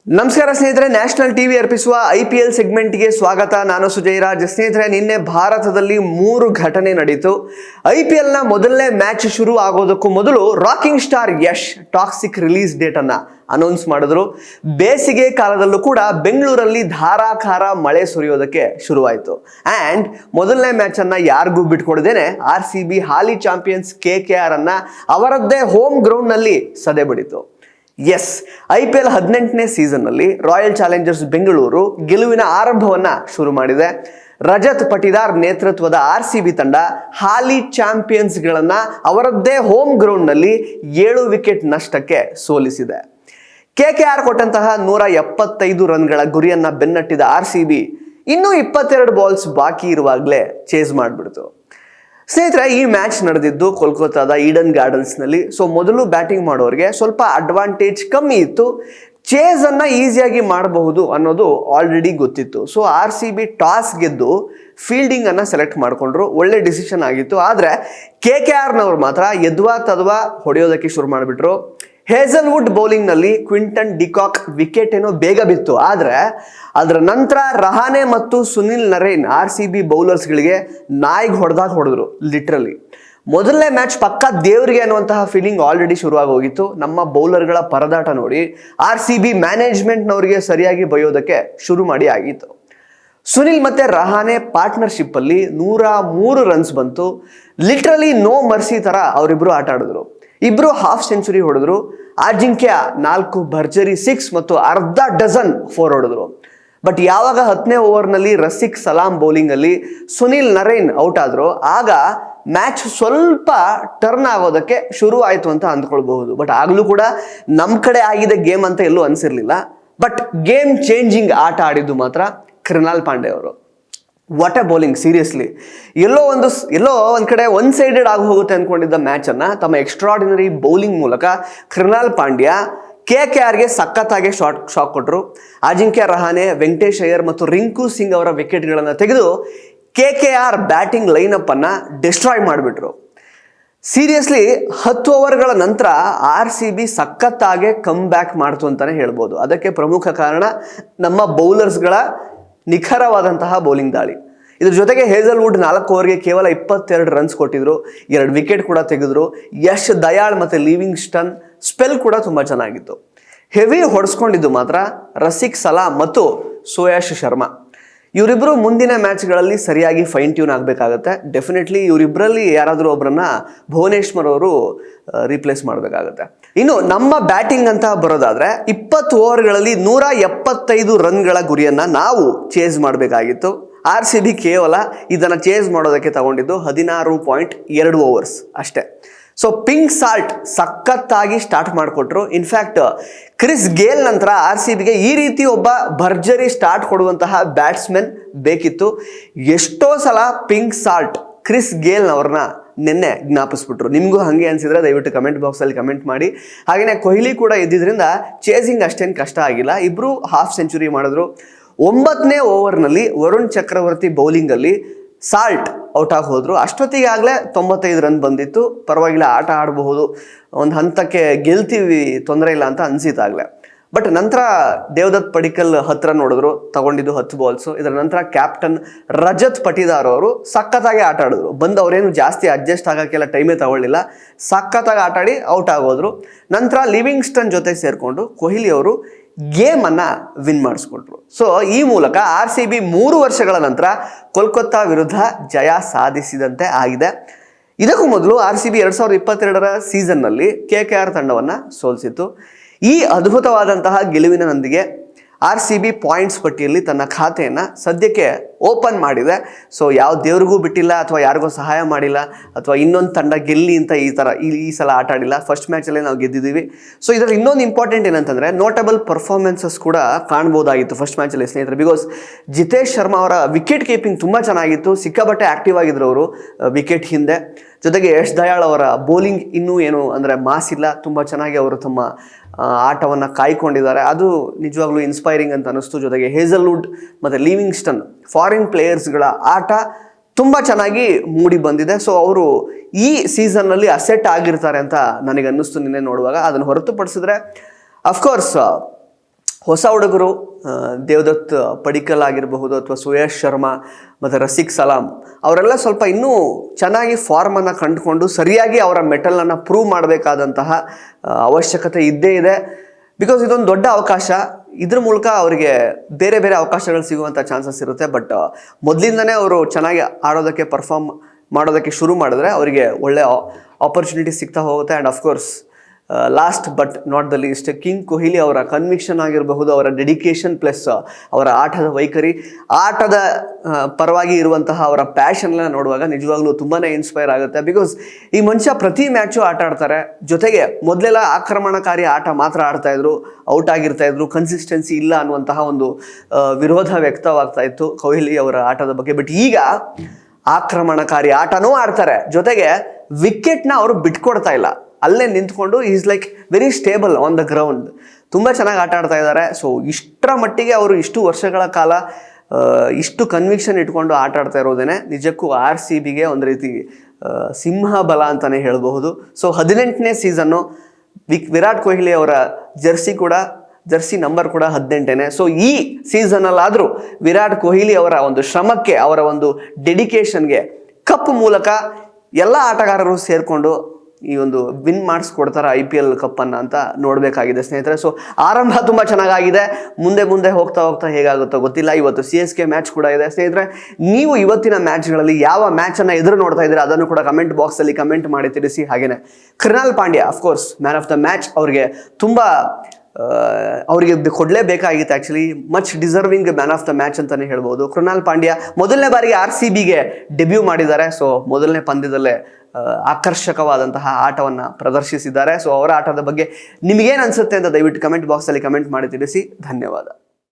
ನಮಸ್ಕಾರ ಸ್ನೇಹಿತರೆ, national TV ಅರ್ಪಿಸುವ IPL ಸೆಗ್ಮೆಂಟ್ಗೆ ಸ್ವಾಗತ. ನಾನು ಸುಜಯ್ ರಾಜ್. ಸ್ನೇಹಿತರೆ, ನಿನ್ನೆ ಭಾರತದಲ್ಲಿ 3 ಘಟನೆ ನಡೀತು. IPLನ ಮೊದಲನೇ ಮ್ಯಾಚ್ ಶುರು ಆಗೋದಕ್ಕೂ ಮೊದಲು rocking star Yash toxic release date ಅನ್ನ ಅನೌನ್ಸ್ ಮಾಡಿದ್ರು. ಬೇಸಿಗೆ ಕಾಲದಲ್ಲೂ ಕೂಡ ಬೆಂಗಳೂರಲ್ಲಿ ಧಾರಾಕಾರ ಮಳೆ ಸುರಿಯೋದಕ್ಕೆ ಶುರುವಾಯಿತು. ಆ್ಯಂಡ್ ಮೊದಲನೇ ಮ್ಯಾಚ್ ಅನ್ನ ಯಾರಿಗೂ ಬಿಟ್ಕೊಡ್ದೇನೆ RCB ಹಾಲಿ ಚಾಂಪಿಯನ್ಸ್ KKR ಅನ್ನ ಅವರದ್ದೇ ಹೋಮ್ ಗ್ರೌಂಡ್ ನಲ್ಲಿ ಸದೆ ಬಡಿತು. ಎಸ್, IPL 18ನೇ ಸೀಸನ್ನಲ್ಲಿ ರಾಯಲ್ ಚಾಲೆಂಜರ್ಸ್ ಬೆಂಗಳೂರು ಗೆಲುವಿನ ಆರಂಭವನ್ನ ಶುರು ಮಾಡಿದೆ. ರಜತ್ ಪಟಿದಾರ್ ನೇತೃತ್ವದ RCB ತಂಡ ಹಾಲಿ ಚಾಂಪಿಯನ್ಸ್ಗಳನ್ನ ಅವರದ್ದೇ ಹೋಮ್ ಗ್ರೌಂಡ್ನಲ್ಲಿ 7 ವಿಕೆಟ್ ನಷ್ಟಕ್ಕೆ ಸೋಲಿಸಿದೆ. KKR ಕೊಟ್ಟಂತಹ 175 ರನ್ಗಳ ಗುರಿಯನ್ನ ಬೆನ್ನಟ್ಟಿದ RCB ಇನ್ನೂ 22 ಬಾಲ್ಸ್ ಬಾಕಿ ಇರುವಾಗಲೇ ಚೇಸ್ ಮಾಡಿಬಿಡ್ತು. ಸ್ನೇಹಿತರೆ, ಈ ಮ್ಯಾಚ್ ನಡೆದಿದ್ದು ಕೋಲ್ಕತ್ತಾದ ಈಡನ್ ಗಾರ್ಡನ್ಸ್ನಲ್ಲಿ. ಸೊ ಮೊದಲು ಬ್ಯಾಟಿಂಗ್ ಮಾಡೋರಿಗೆ ಸ್ವಲ್ಪ ಅಡ್ವಾಂಟೇಜ್ ಕಮ್ಮಿ ಇತ್ತು. ಚೇಸ್ ಅನ್ನ ಈಸಿಯಾಗಿ ಮಾಡಬಹುದು ಅನ್ನೋದು ಆಲ್ರೆಡಿ ಗೊತ್ತಿತ್ತು. ಸೊ RCB ಟಾಸ್ ಗೆದ್ದು ಫೀಲ್ಡಿಂಗ್ ಅನ್ನ ಸೆಲೆಕ್ಟ್ ಮಾಡ್ಕೊಂಡ್ರು. ಒಳ್ಳೆ ಡಿಸಿಷನ್ ಆಗಿತ್ತು. ಆದ್ರೆ KKRನವ್ರು ಮಾತ್ರ ಎದ್ವಾ ತದ್ವಾ ಹೊಡೆಯೋದಕ್ಕೆ ಶುರು ಮಾಡಿಬಿಟ್ರು. ಹೇಸಲ್ವುಡ್ ಬೌಲಿಂಗ್ ನಲ್ಲಿ ಕ್ವಿಂಟನ್ ಡಿಕಾಕ್ ವಿಕೆಟ್ ಏನೋ ಬೇಗ ಬಿತ್ತು. ಆದ್ರೆ ಅದರ ನಂತರ ರಹಾನೆ ಮತ್ತು ಸುನಿಲ್ ನರೇನ್ RCB ಬೌಲರ್ಸ್ಗಳಿಗೆ ನಾಯಿಗೆ ಹೊಡೆದ್ರು ಲಿಟ್ರಲಿ. ಮೊದಲನೇ ಮ್ಯಾಚ್ ಪಕ್ಕ ದೇವರಿಗೆ ಅನ್ನುವಂತಹ ಫೀಲಿಂಗ್ ಆಲ್ರೆಡಿ ಶುರುವಾಗಿ ಹೋಗಿತ್ತು. ನಮ್ಮ ಬೌಲರ್ಗಳ ಪರದಾಟ ನೋಡಿ RCB ಮ್ಯಾನೇಜ್ಮೆಂಟ್ನವರಿಗೆ ಸರಿಯಾಗಿ ಬೈಯೋದಕ್ಕೆ ಶುರು ಮಾಡಿ ಆಗಿತ್ತು. ಸುನಿಲ್ ಮತ್ತೆ ರಹಾನೆ ಪಾರ್ಟ್ನರ್ಶಿಪ್ ಅಲ್ಲಿ 103 ರನ್ಸ್ ಬಂತು. ಲಿಟ್ರಲಿ ನೋ ಮರ್ಸಿ ತರ ಅವರಿಬ್ರು ಆಟ ಆಡಿದ್ರು. ಇಬ್ರು ಹಾಫ್ ಸೆಂಚುರಿ ಹೊಡೆದ್ರು. ಅಜಿಂಕ್ಯ 4 ಭರ್ಜರಿ 6 ಮತ್ತು ಅರ್ಧ ಡಜನ್ 4 ಹೊಡೆದ್ರು. ಬಟ್ ಯಾವಾಗ 10ನೇ ಓವರ್ನಲ್ಲಿ ರಸಿಕ್ ಸಲಾಂ ಬೌಲಿಂಗ್ ಅಲ್ಲಿ ಸುನಿಲ್ ನರೇನ್ ಔಟ್ ಆದ್ರು, ಆಗ ಮ್ಯಾಚ್ ಸ್ವಲ್ಪ ಟರ್ನ್ ಆಗೋದಕ್ಕೆ ಶುರು ಆಯ್ತು ಅಂತ ಅಂದ್ಕೊಳ್ಬಹುದು. ಬಟ್ ಆಗ್ಲೂ ಕೂಡ ನಮ್ ಕಡೆ ಆಗಿದೆ ಗೇಮ್ ಅಂತ ಎಲ್ಲೂ ಅನ್ಸಿರ್ಲಿಲ್ಲ. ಬಟ್ ಗೇಮ್ ಚೇಂಜಿಂಗ್ ಆಟ ಆಡಿದ್ದು ಮಾತ್ರ ಕೃನಾಲ್ ಪಾಂಡೆ ಅವರು. What a bowling, seriously. ಎಲ್ಲೋ ಒಂದ್ ಕಡೆ ಒನ್ ಸೈಡೆಡ್ ಆಗಿ ಹೋಗುತ್ತೆ ಅನ್ಕೊಂಡಿದ್ದ ಮ್ಯಾಚ್ ಅನ್ನ ತಮ್ಮ ಎಕ್ಸ್ಟ್ರಾರ್ಡಿನರಿ ಬೌಲಿಂಗ್ ಮೂಲಕ ಕೃನಾಲ್ ಪಾಂಡ್ಯ KKRಗೆ ಸಖತ್ತಾಗಿ ಶಾಕ್ ಕೊಟ್ಟರು. ಅಜಿಂಕ್ಯ ರಹಾನೆ, ವೆಂಕಟೇಶ್ ಅಯ್ಯರ್ ಮತ್ತು ರಿಂಕು ಸಿಂಗ್ ಅವರ ವಿಕೆಟ್ಗಳನ್ನು ತೆಗೆದು KKR ಬ್ಯಾಟಿಂಗ್ ಲೈನಪ್ ಅನ್ನ ಡಿಸ್ಟ್ರಾಯ್ ಮಾಡಿಬಿಟ್ರು. ಸೀರಿಯಸ್ಲಿ 10 ಓವರ್ಗಳ ನಂತರ RCB ಸಖತ್ತಾಗೆ ಕಮ್ ಬ್ಯಾಕ್ ಮಾಡ್ತು ಅಂತಾನೆ ಹೇಳ್ಬೋದು. ಅದಕ್ಕೆ ಪ್ರಮುಖ ಕಾರಣ ನಮ್ಮ ಬೌಲರ್ಸ್ಗಳ ನಿಖರವಾದಂತಹ ಬೌಲಿಂಗ್ ದಾಳಿ. ಇದ್ರ ಜೊತೆಗೆ ಹೇಸಲ್ವುಡ್ 4 ಓವರ್ಗೆ ಕೇವಲ 22 ರನ್ಸ್ ಕೊಟ್ಟಿದ್ರು, 2 ವಿಕೆಟ್ ಕೂಡ ತೆಗೆದ್ರು. ಯಶ್ ದಯಾಳ್ ಮತ್ತೆ ಲಿವಿಂಗ್ಸ್ಟನ್ ಸ್ಪೆಲ್ ಕೂಡ ತುಂಬಾ ಚೆನ್ನಾಗಿತ್ತು. ಹೆವಿ ಹೊಡೆಸ್ಕೊಂಡಿದ್ದು ಮಾತ್ರ ರಸಿಕ್ ಸಲಾಂ ಮತ್ತು ಸೋಯಾಶ್ ಶರ್ಮಾ. ಇವರಿಬ್ರು ಮುಂದಿನ ಮ್ಯಾಚ್ಗಳಲ್ಲಿ ಸರಿಯಾಗಿ ಫೈನ್ ಟ್ಯೂನ್ ಆಗಬೇಕಾಗತ್ತೆ. ಡೆಫಿನೆಟ್ಲಿ ಇವರಿಬ್ಬರಲ್ಲಿ ಯಾರಾದರೂ ಒಬ್ಬರನ್ನ ಭುವನೇಶ್ವರ್ ಅವರು ರೀಪ್ಲೇಸ್ ಮಾಡಬೇಕಾಗತ್ತೆ. ಇನ್ನು ನಮ್ಮ ಬ್ಯಾಟಿಂಗ್ ಅಂತ ಬರೋದಾದ್ರೆ 20 ಓವರ್ಗಳಲ್ಲಿ 175 ರನ್ಗಳ ಗುರಿಯನ್ನ ನಾವು ಚೇಸ್ ಮಾಡಬೇಕಾಗಿತ್ತು. RCB ಕೇವಲ ಇದನ್ನ ಚೇಸ್ ಮಾಡೋದಕ್ಕೆ ತಗೊಂಡಿದ್ದು 16.2 ಓವರ್ಸ್ ಅಷ್ಟೇ. ಸೊ ಪಿಂಕ್ ಸಾಲ್ಟ್ ಸಖತ್ತಾಗಿ ಸ್ಟಾರ್ಟ್ ಮಾಡಿಕೊಟ್ರು. ಇನ್ಫ್ಯಾಕ್ಟ್ ಕ್ರಿಸ್ ಗೇಲ್ ನಂತರ RCBಗೆ ಈ ರೀತಿ ಒಬ್ಬ ಭರ್ಜರಿ ಸ್ಟಾರ್ಟ್ ಕೊಡುವಂತಹ ಬ್ಯಾಟ್ಸ್ಮನ್ ಬೇಕಿತ್ತು. ಎಷ್ಟೋ ಸಲ ಪಿಂಕ್ ಸಾಲ್ಟ್ ಕ್ರಿಸ್ ಗೇಲ್ನವ್ರನ್ನ ನಿನ್ನೆ ಜ್ಞಾಪಿಸ್ಬಿಟ್ರು. ನಿಮಗೂ ಹಾಗೆ ಅನ್ಸಿದ್ರೆ ದಯವಿಟ್ಟು ಕಮೆಂಟ್ ಬಾಕ್ಸಲ್ಲಿ ಕಮೆಂಟ್ ಮಾಡಿ. ಹಾಗೆಯೇ ಕೊಹ್ಲಿ ಕೂಡ ಇದ್ದಿದ್ರಿಂದ ಚೇಸಿಂಗ್ ಅಷ್ಟೇನು ಕಷ್ಟ ಆಗಿಲ್ಲ. ಇಬ್ರು ಹಾಫ್ ಸೆಂಚುರಿ ಮಾಡಿದ್ರು. 9ನೇ ಓವರ್ನಲ್ಲಿ ವರುಣ್ ಚಕ್ರವರ್ತಿ ಬೌಲಿಂಗಲ್ಲಿ ಸಾಲ್ಟ್ ಔಟ್ ಆಗಿ ಹೋದ್ರು. ಅಷ್ಟೊತ್ತಿಗೆ ಆಗಲೇ 95 ರನ್ ಬಂದಿತ್ತು. ಪರವಾಗಿಲ್ಲ, ಆಟ ಆಡಬಹುದು, ಒಂದು ಹಂತಕ್ಕೆ ಗೆಲ್ತೀವಿ, ತೊಂದರೆ ಇಲ್ಲ ಅಂತ ಅನ್ಸಿತ್ತಾಗಲೇ. ಬಟ್ ನಂತರ ದೇವದತ್ ಪಡಿಕ್ಕಲ್ 10 ರನ್ ಹೊಡೆದ್ರು, ತಗೊಂಡಿದ್ದು 10 ಬಾಲ್ಸು. ಇದರ ನಂತರ ಕ್ಯಾಪ್ಟನ್ ರಜತ್ ಪಟಿದಾರ್ ಅವರು ಸಖತ್ತಾಗಿ ಆಟ ಆಡಿದ್ರು. ಬಂದು ಅವರೇನು ಜಾಸ್ತಿ ಅಡ್ಜಸ್ಟ್ ಆಗೋಕ್ಕೆಲ್ಲ ಟೈಮೇ ತಗೊಳ್ಳಿಲ್ಲ, ಸಖತ್ತಾಗಿ ಆಟ ಆಡಿ ಔಟ್ ಆಗೋದ್ರು. ನಂತರ ಲಿವಿಂಗ್ಸ್ಟನ್ ಜೊತೆ ಸೇರಿಕೊಂಡು ಕೊಹ್ಲಿ ಅವರು ಗೇಮ್ ಅನ್ನ ವಿನ್ ಮಾಡಿಸ್ಕೊಟ್ರು. ಸೊ ಈ ಮೂಲಕ RCB 3 ವರ್ಷಗಳ ನಂತರ ಕೋಲ್ಕತ್ತಾ ವಿರುದ್ಧ ಜಯ ಸಾಧಿಸಿದಂತೆ ಆಗಿದೆ. ಇದಕ್ಕೂ ಮೊದಲು RCB 2022ರ ಸೀಸನ್ನಲ್ಲಿ KKR ತಂಡವನ್ನ ಸೋಲಿಸಿತ್ತು. ಈ ಅದ್ಭುತವಾದಂತಹ ಗೆಲುವಿನೊಂದಿಗೆ RCB ಪಾಯಿಂಟ್ಸ್ ಪಟ್ಟಿಯಲ್ಲಿ ತನ್ನ ಖಾತೆಯನ್ನು ಸದ್ಯಕ್ಕೆ ಓಪನ್ ಮಾಡಿದೆ. ಸೊ ಯಾವ ದೇವ್ರಿಗೂ ಬಿಟ್ಟಿಲ್ಲ, ಅಥವಾ ಯಾರಿಗೂ ಸಹಾಯ ಮಾಡಿಲ್ಲ, ಅಥವಾ ಇನ್ನೊಂದು ತಂಡ ಗೆಲ್ಲಿ ಅಂತ ಈ ಸಲ ಆಟ ಆಡಿಲ್ಲ. ಫಸ್ಟ್ ಮ್ಯಾಚಲ್ಲೇ ನಾವು ಗೆದ್ದಿದ್ದೀವಿ. ಸೊ ಇದರಲ್ಲಿ ಇನ್ನೊಂದು ಇಂಪಾರ್ಟೆಂಟ್ ಏನಂತಂದರೆ ನೋಟಬಲ್ ಪರ್ಫಾರ್ಮೆನ್ಸಸ್ ಕೂಡ ಕಾಣ್ಬೋದಾಗಿತ್ತು ಫಸ್ಟ್ ಮ್ಯಾಚಲ್ಲಿ ಸ್ನೇಹಿತರೆ. ಬಿಕಾಸ್ ಜಿತೇಶ್ ಶರ್ಮಾ ಅವರ ವಿಕೆಟ್ ಕೀಪಿಂಗ್ ತುಂಬ ಚೆನ್ನಾಗಿತ್ತು. ಸಿಕ್ಕಾಪಟ್ಟೆ ಆಕ್ಟಿವ್ ಆಗಿದ್ರು ಅವರು ವಿಕೆಟ್ ಹಿಂದೆ. ಜೊತೆಗೆ ಯಶ್ ದಯಾಳ್ ಅವರ ಬೌಲಿಂಗ್ ಇನ್ನೂ ಏನು ಅಂದರೆ ಮಾಸ್ ಇಲ್ಲ, ತುಂಬ ಚೆನ್ನಾಗಿ ಅವರು ತಮ್ಮ ಆಟವನ್ನು ಕಾಯ್ಕೊಂಡಿದ್ದಾರೆ. ಅದು ನಿಜವಾಗ್ಲೂ ಇನ್ಸ್ಪೈರಿಂಗ್ ಅಂತ ಅನಿಸ್ತು. ಜೊತೆಗೆ ಹೇಸಲ್ವುಡ್ ಮತ್ತು ಲಿವಿಂಗ್ಸ್ಟನ್ ಫಾರಿನ್ ಪ್ಲೇಯರ್ಸ್ಗಳ ಆಟ ತುಂಬ ಚೆನ್ನಾಗಿ ಮೂಡಿ ಬಂದಿದೆ. ಸೊ ಅವರು ಈ ಸೀಸನ್ನಲ್ಲಿ ಅಸೆಟ್ ಆಗಿರ್ತಾರೆ ಅಂತ ನನಗೆ ಅನ್ನಿಸ್ತು ನಿನ್ನೆ ನೋಡುವಾಗ. ಅದನ್ನು ಹೊರತುಪಡಿಸಿದ್ರೆ ಅಫ್ಕೋರ್ಸ್ ಹೊಸ ಹುಡುಗರು ದೇವದತ್ ಪಡಿಕ್ಕಲ್ ಆಗಿರಬಹುದು ಅಥವಾ ಸುಯಶ್ ಶರ್ಮಾ ಮತ್ತು ರಸಿಕ್ ಸಲಾಮ್ ಅವರೆಲ್ಲ ಸ್ವಲ್ಪ ಇನ್ನೂ ಚೆನ್ನಾಗಿ ಫಾರ್ಮನ್ನು ಕಂಡುಕೊಂಡು ಸರಿಯಾಗಿ ಅವರ ಮೆಟಲನ್ನು ಪ್ರೂವ್ ಮಾಡಬೇಕಾದಂತಹ ಅವಶ್ಯಕತೆ ಇದ್ದೇ ಇದೆ. ಬಿಕಾಸ್ ಇದೊಂದು ದೊಡ್ಡ ಅವಕಾಶ, ಇದ್ರ ಮೂಲಕ ಅವರಿಗೆ ಬೇರೆ ಬೇರೆ ಅವಕಾಶಗಳು ಸಿಗುವಂಥ ಚಾನ್ಸಸ್ ಇರುತ್ತೆ. ಬಟ್ ಮೊದಲಿಂದನೇ ಅವರು ಚೆನ್ನಾಗಿ ಆಡೋದಕ್ಕೆ ಪರ್ಫಾರ್ಮ್ ಮಾಡೋದಕ್ಕೆ ಶುರು ಮಾಡಿದ್ರೆ ಅವರಿಗೆ ಒಳ್ಳೆ ಆಪರ್ಚುನಿಟಿ ಸಿಗ್ತಾ ಹೋಗುತ್ತೆ. And of course last but not the least, king Kohli ಅವರ ಕನ್ವಿಕ್ಷನ್ ಆಗಿರಬಹುದು, ಅವರ ಡೆಡಿಕೇಶನ್ ಪ್ಲಸ್ ಅವರ ಆಟದ ವೈಖರಿ, ಆಟದ ಪರವಾಗಿ ಇರುವಂತಹ ಅವರ ಪ್ಯಾಷನ್ನ ನೋಡುವಾಗ ನಿಜವಾಗ್ಲೂ ತುಂಬಾ ಇನ್ಸ್ಪೈರ್ ಆಗುತ್ತೆ. ಬಿಕಾಸ್ ಈ ಮನುಷ್ಯ ಪ್ರತಿ ಮ್ಯಾಚು ಆಟ ಆಡ್ತಾರೆ. ಜೊತೆಗೆ ಮೊದಲೆಲ್ಲ ಆಕ್ರಮಣಕಾರಿ ಆಟ ಮಾತ್ರ ಆಡ್ತಾ ಇದ್ರು, ಔಟ್ ಆಗಿರ್ತಾ ಇದ್ರು, ಕನ್ಸಿಸ್ಟೆನ್ಸಿ ಇಲ್ಲ ಅನ್ನುವಂತಹ ಒಂದು ವಿರೋಧ ವ್ಯಕ್ತವಾಗ್ತಾ ಇತ್ತು ಕೊಹ್ಲಿ ಅವರ ಆಟದ ಬಗ್ಗೆ. ಬಟ್ ಈಗ ಆಕ್ರಮಣಕಾರಿ ಆಟನೂ ಆಡ್ತಾರೆ, ಜೊತೆಗೆ ವಿಕೆಟ್ನ ಅವರು ಬಿಟ್ಕೊಡ್ತಾ ಇಲ್ಲ, ಅಲ್ಲೇ ನಿಂತ್ಕೊಂಡು is like very stable on the ground. ತುಂಬ ಚೆನ್ನಾಗಿ ಆಟ ಆಡ್ತಾ ಇದ್ದಾರೆ. ಸೊ ಇಷ್ಟರ ಮಟ್ಟಿಗೆ ಅವರು ಇಷ್ಟು ವರ್ಷಗಳ ಕಾಲ ಇಷ್ಟು ಕನ್ವಿಕ್ಷನ್ ಇಟ್ಕೊಂಡು ಆಟ ಆಡ್ತಾ ಇರೋದೇನೆ ನಿಜಕ್ಕೂ RCBಗೆ ಒಂದು ರೀತಿ ಸಿಂಹ ಬಲ ಅಂತಲೇ ಹೇಳಬಹುದು. ಸೊ 18ನೇ ಸೀಸನ್ನು ವಿರಾಟ್ ಕೊಹ್ಲಿ ಅವರ ಜರ್ಸಿ ನಂಬರ್ ಕೂಡ 18ನೇ. ಸೊ ಈ ಸೀಸನಲ್ಲಾದರೂ ವಿರಾಟ್ ಕೊಹ್ಲಿ ಅವರ ಒಂದು ಶ್ರಮಕ್ಕೆ, ಅವರ ಒಂದು ಡೆಡಿಕೇಶನ್ಗೆ ಕಪ್ ಮೂಲಕ ಎಲ್ಲ ಆಟಗಾರರು ಸೇರಿಕೊಂಡು ಈ ಒಂದು ವಿನ್ ಮಾಡಿಸ್ಕೊಡ್ತಾರೆ IPL ಕಪ್ಪನ್ನು ಅಂತ ನೋಡಬೇಕಾಗಿದೆ ಸ್ನೇಹಿತರೆ. ಸೊ ಆರಂಭ ತುಂಬ ಚೆನ್ನಾಗಿದೆ, ಮುಂದೆ ಹೋಗ್ತಾ ಹೇಗಾಗುತ್ತೋ ಗೊತ್ತಿಲ್ಲ. ಇವತ್ತು CSK ಮ್ಯಾಚ್ ಕೂಡ ಇದೆ ಸ್ನೇಹಿತರೆ. ನೀವು ಇವತ್ತಿನ ಮ್ಯಾಚ್ಗಳಲ್ಲಿ ಯಾವ ಮ್ಯಾಚನ್ನು ಎದುರು ನೋಡ್ತಾ ಇದ್ದೀರಾ ಅದನ್ನು ಕೂಡ ಕಮೆಂಟ್ ಬಾಕ್ಸಲ್ಲಿ ಕಮೆಂಟ್ ಮಾಡಿ ತಿಳಿಸಿ. ಹಾಗೆಯೇ Krunal Pandya of course man of the match ಅವ್ರಿಗೆ ಅವರಿಗೆ ಕೊಡಲೇಬೇಕಾಗಿತ್ತು. Actually much deserving man of the match ಅಂತಲೇ ಹೇಳ್ಬೋದು. ಕೃಣಾಲ್ ಪಾಂಡ್ಯ ಮೊದಲನೇ ಬಾರಿಗೆ RCBಗೆ ಡೆಬ್ಯೂ ಮಾಡಿದ್ದಾರೆ. ಸೊ ಮೊದಲನೇ ಪಂದ್ಯದಲ್ಲೇ ಆಕರ್ಷಕವಾದಂತಹ ಆಟವನ್ನು ಪ್ರದರ್ಶಿಸಿದ್ದಾರೆ. ಸೊ ಅವರ ಆಟದ ಬಗ್ಗೆ ನಿಮಗೇನು ಅನಿಸುತ್ತೆ ಅಂತ ದಯವಿಟ್ಟು ಕಮೆಂಟ್ ಬಾಕ್ಸಲ್ಲಿ ಕಮೆಂಟ್ ಮಾಡಿ ತಿಳಿಸಿ. ಧನ್ಯವಾದ.